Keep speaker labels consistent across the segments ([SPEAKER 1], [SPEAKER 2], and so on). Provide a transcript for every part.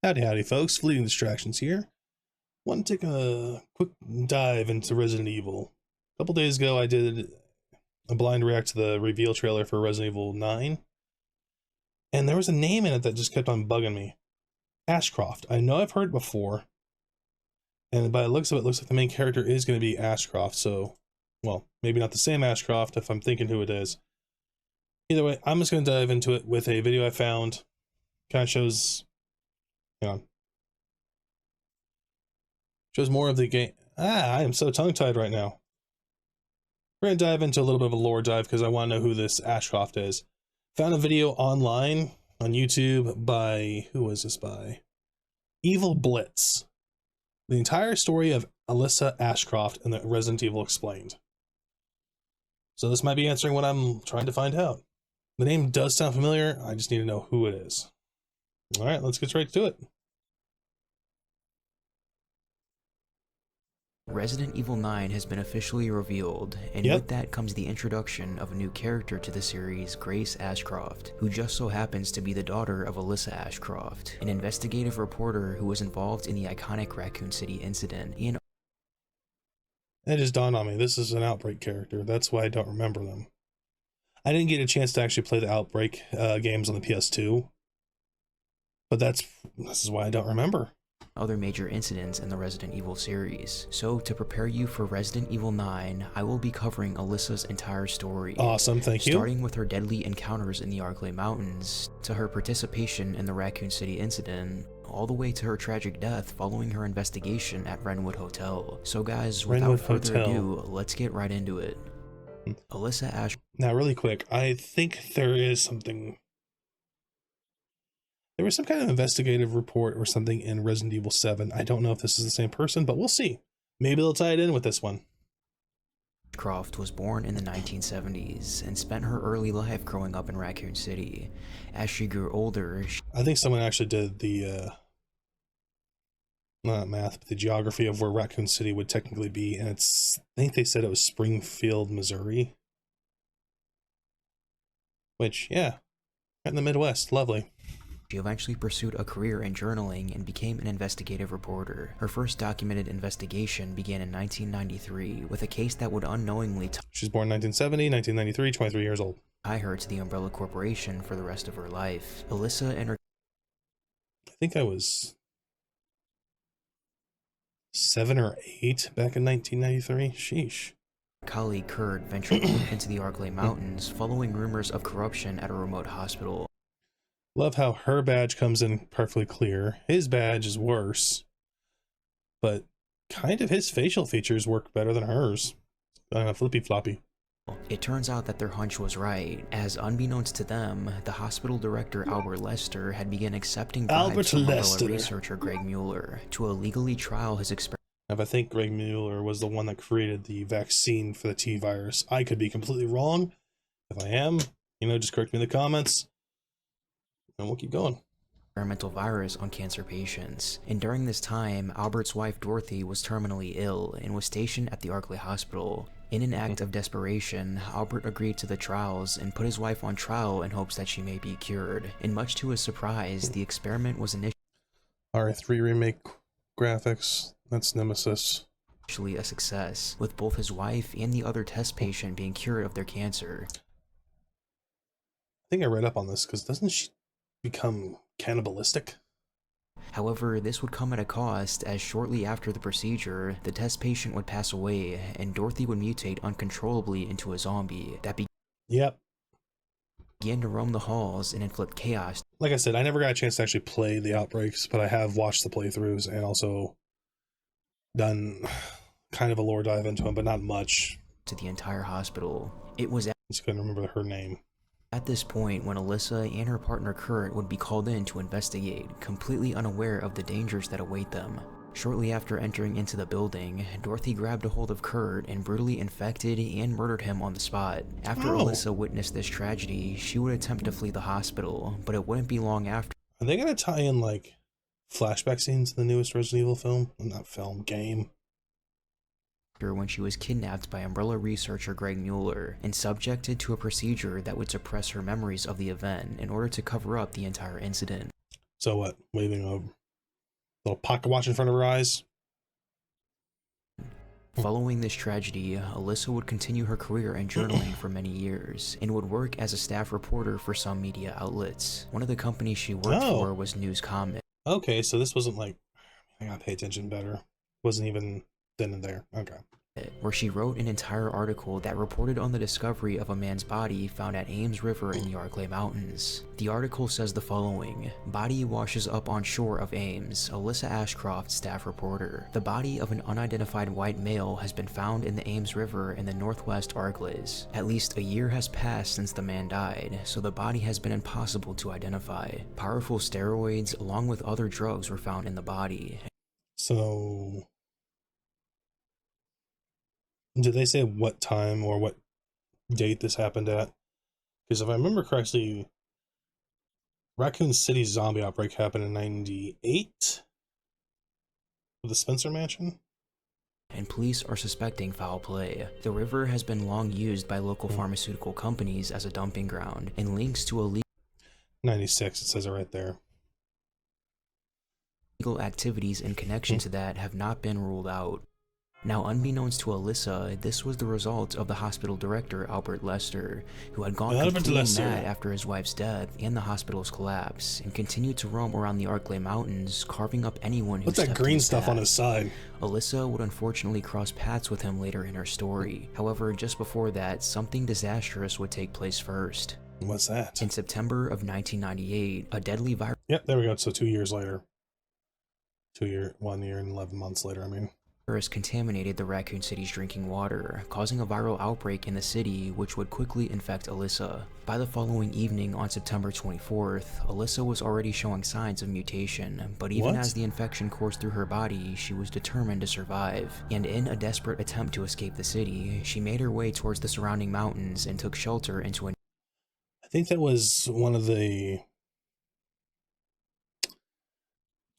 [SPEAKER 1] Howdy, howdy, folks. Fleeting Distractions here. Want to take a quick dive into Resident Evil. A couple days ago, I did a blind react to the reveal trailer for Resident Evil 9, and there was a name in it that just kept on bugging me. Ashcroft. I know I've heard it before, and by the looks of it, looks like the main character is going to be Ashcroft, so, well, maybe not the same Ashcroft if I'm thinking who it is. Either way, I'm just going to dive into it with a video I found. Kind of shows... Hang on. Shows more of the game. I am so tongue-tied right now. We're going to dive into a little bit of a lore dive because I want to know who this Ashcroft is. Found a video online on YouTube by, who was this by? Evil Blitz. The entire story of Alyssa Ashcroft and the Resident Evil Explained. So this might be answering what I'm trying to find out. The name does sound familiar, I just need to know who it is. Alright, let's get straight to it.
[SPEAKER 2] Resident Evil 9 has been officially revealed, and with that comes the introduction of a new character to the series, Grace Ashcroft, who just so happens to be the daughter of Alyssa Ashcroft, an investigative reporter who was involved in the iconic Raccoon City incident. It
[SPEAKER 1] just dawned on me, this is an Outbreak character, that's why I don't remember them. I didn't get a chance to actually play the Outbreak games on the PS2, but this is why I don't remember.
[SPEAKER 2] Other major incidents in the Resident Evil series. So to prepare you for Resident Evil 9, I will be covering Alyssa's entire story.
[SPEAKER 1] Awesome, thank you.
[SPEAKER 2] Starting with her deadly encounters in the Arklay Mountains, to her participation in the Raccoon City incident, all the way to her tragic death following her investigation at Wrenwood Hotel. So guys, without further ado, let's get right into it. Alyssa Ash.
[SPEAKER 1] Now really quick, I think there is something... There was some kind of investigative report or something in Resident Evil 7. I don't know if this is the same person, but we'll see. Maybe they'll tie it in with this one.
[SPEAKER 2] Ashcroft was born in the 1970s and spent her early life growing up in Raccoon City. As she grew older,
[SPEAKER 1] I think someone actually did the, not math, but the geography of where Raccoon City would technically be, and I think they said it was Springfield, Missouri. Which, yeah, right in the Midwest, lovely.
[SPEAKER 2] She eventually pursued a career in journaling and became an investigative reporter. Her first documented investigation began in 1993 with a case that would unknowingly
[SPEAKER 1] She's born 1970, 1993, 23 years old.
[SPEAKER 2] Tie her to the Umbrella Corporation for the rest of her life. Alyssa and her...
[SPEAKER 1] I think I was 7 or 8 back in 1993. Sheesh.
[SPEAKER 2] Colleague Kurt ventured into the Arklay Mountains following rumors of corruption at a remote hospital.
[SPEAKER 1] Love how her badge comes in perfectly clear. His badge is worse, but kind of his facial features work better than hers. Flippy floppy.
[SPEAKER 2] It turns out that their hunch was right, as unbeknownst to them, the hospital director Albert Lester had begun accepting bribes from Umbrella researcher Greg Mueller to illegally trial his experiment.
[SPEAKER 1] If I think Greg Mueller was the one that created the vaccine for the T-virus, I could be completely wrong. If I am, just correct me in the comments. And we'll keep going.
[SPEAKER 2] Experimental virus on cancer patients. And during this time, Albert's wife Dorothy was terminally ill and was stationed at the Arklay Hospital. In an act of desperation, Albert agreed to the trials and put his wife on trial in hopes that she may be cured. And much to his surprise, the experiment was
[SPEAKER 1] RE3 remake graphics. That's Nemesis.
[SPEAKER 2] Initially a success, with both his wife and the other test patient being cured of their cancer.
[SPEAKER 1] I think I read up on this because doesn't she become cannibalistic?
[SPEAKER 2] However, this would come at a cost, as shortly after the procedure, the test patient would pass away, and Dorothy would mutate uncontrollably into a zombie that began to roam the halls and inflict chaos.
[SPEAKER 1] Like I said, I never got a chance to actually play the Outbreaks, but I have watched the playthroughs and also done kind of a lore dive into them, but not much.
[SPEAKER 2] To the entire hospital. It was
[SPEAKER 1] I just couldn't remember her name.
[SPEAKER 2] At this point when Alyssa and her partner Kurt would be called in to investigate, completely unaware of the dangers that await them. Shortly after entering into the building, Dorothy grabbed a hold of Kurt and brutally infected and murdered him on the spot. After Alyssa witnessed this tragedy, she would attempt to flee the hospital, but it wouldn't be long after.
[SPEAKER 1] Are they gonna tie in like flashback scenes in the newest Resident Evil film? Not film, game.
[SPEAKER 2] When she was kidnapped by Umbrella researcher Greg Mueller and subjected to a procedure that would suppress her memories of the event in order to cover up the entire incident.
[SPEAKER 1] So what? Waving Little pocket watch in front of her eyes.
[SPEAKER 2] Following this tragedy, Alyssa would continue her career in journaling for many years, and would work as a staff reporter for some media outlets. One of the companies she worked for was News Comic.
[SPEAKER 1] Okay, so this wasn't like, I gotta pay attention better. Wasn't even then and there. Okay.
[SPEAKER 2] Where she wrote an entire article that reported on the discovery of a man's body found at Ames River in the Arklay Mountains. The article says the following: body washes up on shore of Ames, Alyssa Ashcroft, staff reporter. The body of an unidentified white male has been found in the Ames River in the northwest Arklays. At least a year has passed since the man died, so the body has been impossible to identify. Powerful steroids along with other drugs were found in the body.
[SPEAKER 1] So did they say what time or what date this happened at? Because if I remember correctly, Raccoon City's zombie outbreak happened in 98 with the Spencer Mansion.
[SPEAKER 2] And police are suspecting foul play. The river has been long used by local pharmaceutical companies as a dumping ground, and links to illegal
[SPEAKER 1] 96, it says it right there.
[SPEAKER 2] Activities in connection to that have not been ruled out. Now, unbeknownst to Alyssa, this was the result of the hospital director, Albert Lester, who had gone completely mad after his wife's death and the hospital's collapse, and continued to roam around the Arklay Mountains, carving up anyone who
[SPEAKER 1] What's that green stuff on his side?
[SPEAKER 2] Alyssa would unfortunately cross paths with him later in her story. However, just before that, something disastrous would take place first.
[SPEAKER 1] What's that?
[SPEAKER 2] In September of 1998, a deadly virus...
[SPEAKER 1] Yep, there we go. So 2 years later. 1 year and 11 months later, I mean.
[SPEAKER 2] Contaminated the Raccoon City's drinking water, causing a viral outbreak in the city which would quickly infect Alyssa. By the following evening on September 24th, Alyssa was already showing signs of mutation, but even as the infection coursed through her body, she was determined to survive. And in a desperate attempt to escape the city, she made her way towards the surrounding mountains and took shelter into a...
[SPEAKER 1] I think that was one of the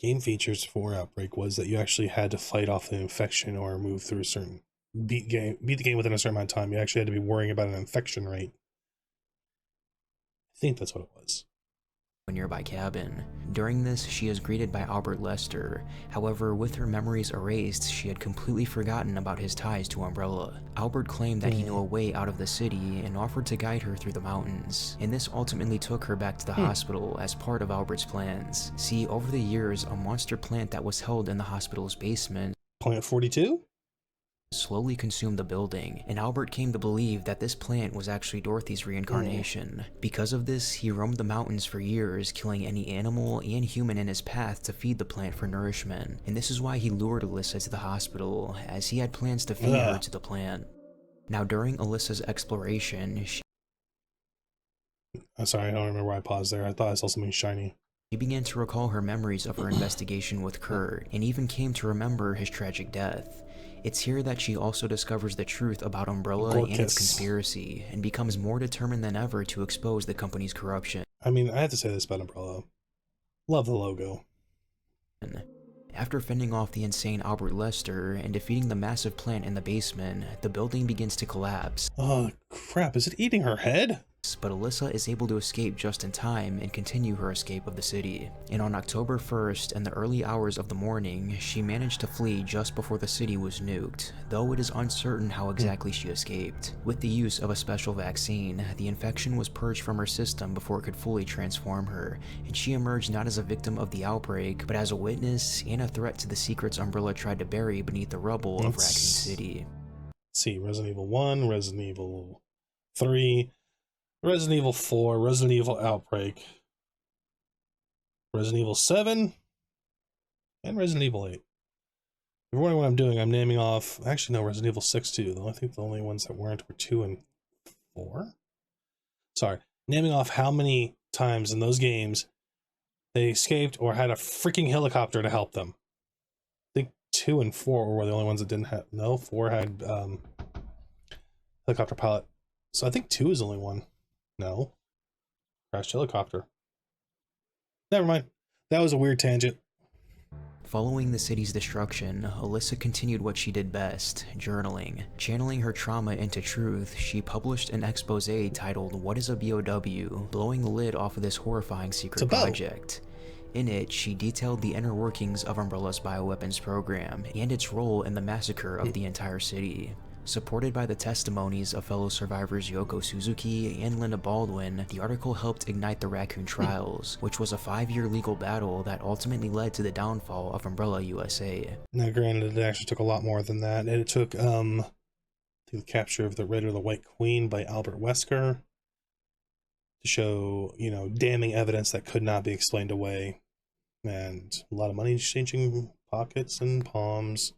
[SPEAKER 1] game features for Outbreak, was that you actually had to fight off the infection or move through a certain beat the game within a certain amount of time. You actually had to be worrying about an infection rate. I think that's what it was.
[SPEAKER 2] A nearby cabin. During this, she is greeted by Albert Lester. However, with her memories erased, she had completely forgotten about his ties to Umbrella. Albert claimed that he knew a way out of the city and offered to guide her through the mountains, and this ultimately took her back to the hospital as part of Albert's plans. See, over the years, a monster plant that was held in the hospital's basement,
[SPEAKER 1] Plant 42?
[SPEAKER 2] slowly consumed the building, and Albert came to believe that this plant was actually Dorothy's reincarnation. Because of this, he roamed the mountains for years, killing any animal and human in his path to feed the plant for nourishment. And this is why he lured Alyssa to the hospital, as he had plans to feed her to the plant. Now, during Alyssa's exploration,
[SPEAKER 1] I'm sorry, I don't remember why I paused there. I thought I saw something shiny.
[SPEAKER 2] She began to recall her memories of her investigation with Kurt, and even came to remember his tragic death. It's here that she also discovers the truth about Umbrella and its conspiracy, and becomes more determined than ever to expose the company's corruption.
[SPEAKER 1] I mean, I have to say this about Umbrella. Love the logo.
[SPEAKER 2] After fending off the insane Albert Lester and defeating the massive plant in the basement, the building begins to collapse.
[SPEAKER 1] Oh crap, is it eating her head?
[SPEAKER 2] But Alyssa is able to escape just in time and continue her escape of the city. And on October 1st, in the early hours of the morning, she managed to flee just before the city was nuked, though it is uncertain how exactly she escaped. With the use of a special vaccine, the infection was purged from her system before it could fully transform her, and she emerged not as a victim of the outbreak, but as a witness and a threat to the secrets Umbrella tried to bury beneath the rubble of Raccoon City.
[SPEAKER 1] Let's see, Resident Evil 1, Resident Evil 3, Resident Evil 4, Resident Evil Outbreak, Resident Evil 7, and Resident Evil 8. If you're wondering what I'm doing, I'm naming off... Actually, no, Resident Evil 6 too. I think the only ones that weren't were 2 and 4? Sorry. Naming off how many times in those games they escaped or had a freaking helicopter to help them. I think 2 and 4 were the only ones that didn't have... No, 4 had helicopter pilot. So I think 2 is the only one. No. Crashed helicopter. Never mind. That was a weird tangent.
[SPEAKER 2] Following the city's destruction, Alyssa continued what she did best, journaling. Channeling her trauma into truth, she published an exposé titled "What is a BOW?", blowing the lid off of this horrifying secret project. In it, she detailed the inner workings of Umbrella's bioweapons program and its role in the massacre of the entire city. Supported by the testimonies of fellow survivors Yoko Suzuki and Linda Baldwin, the article helped ignite the Raccoon Trials, which was a 5-year legal battle that ultimately led to the downfall of Umbrella USA.
[SPEAKER 1] Now, granted, it actually took a lot more than that. It took the capture of the Red or the White Queen by Albert Wesker to show, you know, damning evidence that could not be explained away, and a lot of money exchanging pockets and palms.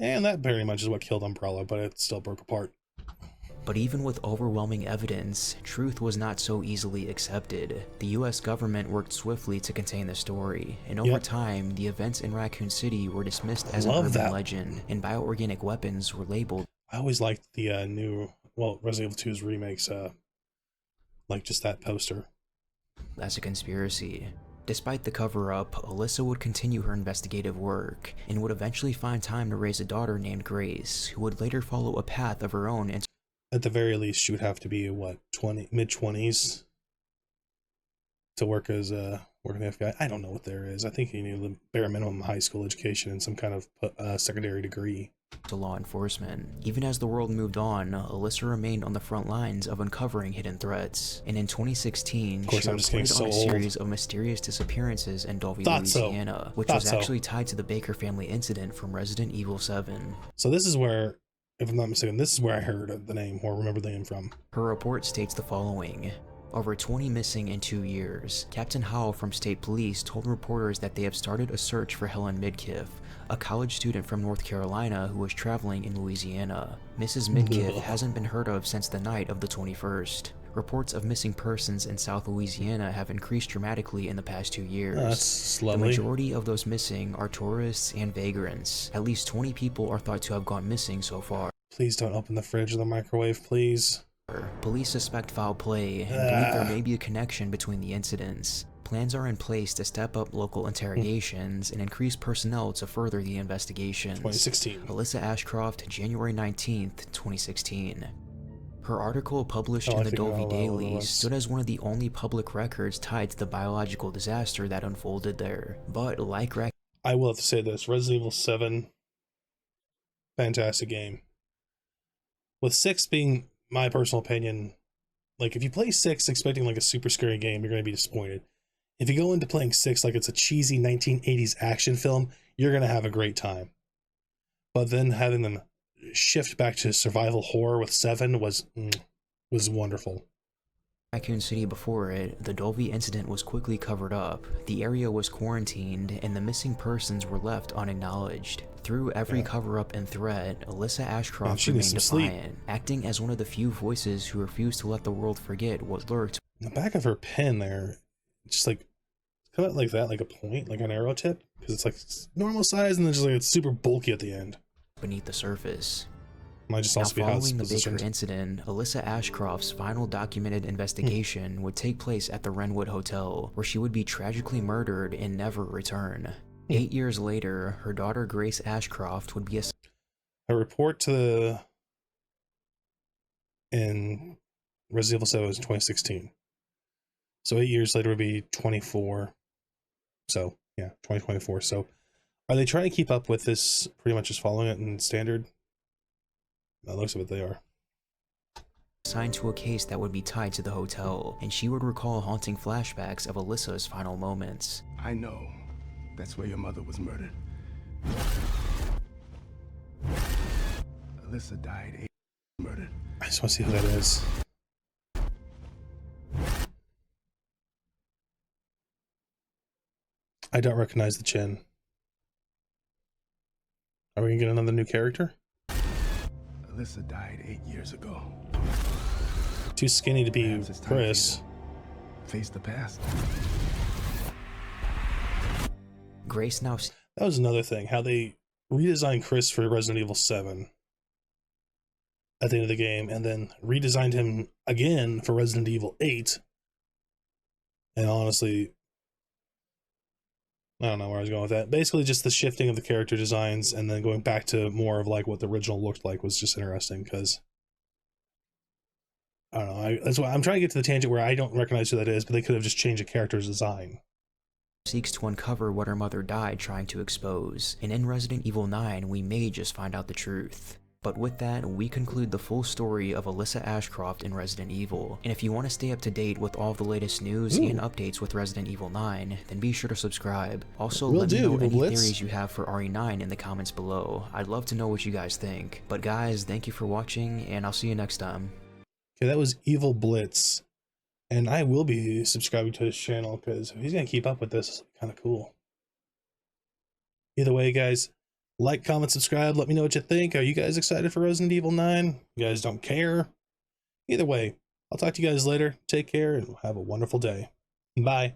[SPEAKER 1] And that very much is what killed Umbrella, but it still broke apart.
[SPEAKER 2] But even with overwhelming evidence, truth was not so easily accepted. The US government worked swiftly to contain the story, and over time, the events in Raccoon City were dismissed as an urban legend, and bioorganic weapons were labeled.
[SPEAKER 1] I always liked the new, well, Resident Evil 2's remakes, like just that poster.
[SPEAKER 2] As a conspiracy. Despite the cover-up, Alyssa would continue her investigative work, and would eventually find time to raise a daughter named Grace, who would later follow a path of her own.
[SPEAKER 1] At the very least, she would have to be, what, mid-20s to work as a working FBI. I don't know what there is. I think you need the bare minimum high school education and some kind of secondary degree.
[SPEAKER 2] To law enforcement. Even as the world moved on, Alyssa remained on the front lines of uncovering hidden threats, and in 2016, she reported on a series of mysterious disappearances in Dulvey, Louisiana, which was actually tied to the Baker family incident from Resident Evil 7.
[SPEAKER 1] So this is where, if I'm not mistaken, this is where I heard the name, or remember the name from.
[SPEAKER 2] Her report states the following. Over 20 missing in 2 years. Captain Howell from State Police told reporters that they have started a search for Helen Midkiff, a college student from North Carolina who was traveling in Louisiana. Mrs. Midkiff hasn't been heard of since the night of the 21st. Reports of missing persons in South Louisiana have increased dramatically in the past 2 years.
[SPEAKER 1] That's lovely.
[SPEAKER 2] The majority of those missing are tourists and vagrants. At least 20 people are thought to have gone missing so far.
[SPEAKER 1] Please don't open the fridge or the microwave, please.
[SPEAKER 2] Police suspect foul play and believe there may be a connection between the incidents. Plans are in place to step up local interrogations and increase personnel to further the investigations.
[SPEAKER 1] 2016.
[SPEAKER 2] Alyssa Ashcroft, January 19th, 2016. Her article published in the Dulvey Daily stood as one of the only public records tied to the biological disaster that unfolded there. But like
[SPEAKER 1] I will have to say this, Resident Evil 7, fantastic game. With 6 being my personal opinion, like if you play 6 expecting like a super scary game, you're going to be disappointed. If you go into playing 6 like it's a cheesy 1980s action film, you're going to have a great time. But then having them shift back to survival horror with 7 was wonderful.
[SPEAKER 2] Raccoon City before it, the Dulvey incident was quickly covered up, the area was quarantined, and the missing persons were left unacknowledged. Through every cover-up and threat, Alyssa Ashcroft remained defiant, acting as one of the few voices who refused to let the world forget what lurked.
[SPEAKER 1] The back of her pen there, just like, come out like that, like a point, like an arrow tip, because it's like normal size and then just like it's super bulky at the end.
[SPEAKER 2] Beneath the surface.
[SPEAKER 1] Might just also be how it's
[SPEAKER 2] following the
[SPEAKER 1] positioned.
[SPEAKER 2] Baker incident, Alyssa Ashcroft's final documented investigation would take place at the Wrenwood Hotel, where she would be tragically murdered and never return. 8 years later, her daughter Grace Ashcroft would be
[SPEAKER 1] a report to in Resident Evil 7 was 2016. So 8 years later would be 24. So yeah, 2024. So are they trying to keep up with this, pretty much just following it in standard? That looks of it, they are.
[SPEAKER 2] Assigned to a case that would be tied to the hotel, and she would recall haunting flashbacks of Alyssa's final moments.
[SPEAKER 3] I know. That's where your mother was murdered. Alyssa died murdered.
[SPEAKER 1] I just want to see who that is. I don't recognize the chin. Are we gonna get another new character?
[SPEAKER 3] Alyssa died 8 years ago.
[SPEAKER 1] Too skinny to be Chris.
[SPEAKER 3] Face the past.
[SPEAKER 2] Grace now.
[SPEAKER 1] That was another thing, how they redesigned Chris for Resident Evil 7 at the end of the game, and then redesigned him again for Resident Evil 8. And honestly, I don't know where I was going with that. Basically, just the shifting of the character designs and then going back to more of like what the original looked like was just interesting, because I don't know. That's why I'm trying to get to the tangent where I don't recognize who that is, but they could have just changed the character's design.
[SPEAKER 2] seeks to uncover what her mother died trying to expose, and in Resident Evil 9 we may just find out the truth. But with that, we conclude the full story of Alyssa Ashcroft in Resident Evil, and if you want to stay up to date with all the latest news and updates with Resident Evil 9, then be sure to subscribe. Also, let me know any theories you have for RE9 in the comments below. I'd love to know what you guys think. But guys, thank you for watching, and I'll see you next time.
[SPEAKER 1] Okay, that was Evil Blitz. And I will be subscribing to his channel, because if he's going to keep up with this, it's kind of cool. Either way, guys, like, comment, subscribe. Let me know what you think. Are you guys excited for Resident Evil 9? You guys don't care? Either way, I'll talk to you guys later. Take care and have a wonderful day. Bye.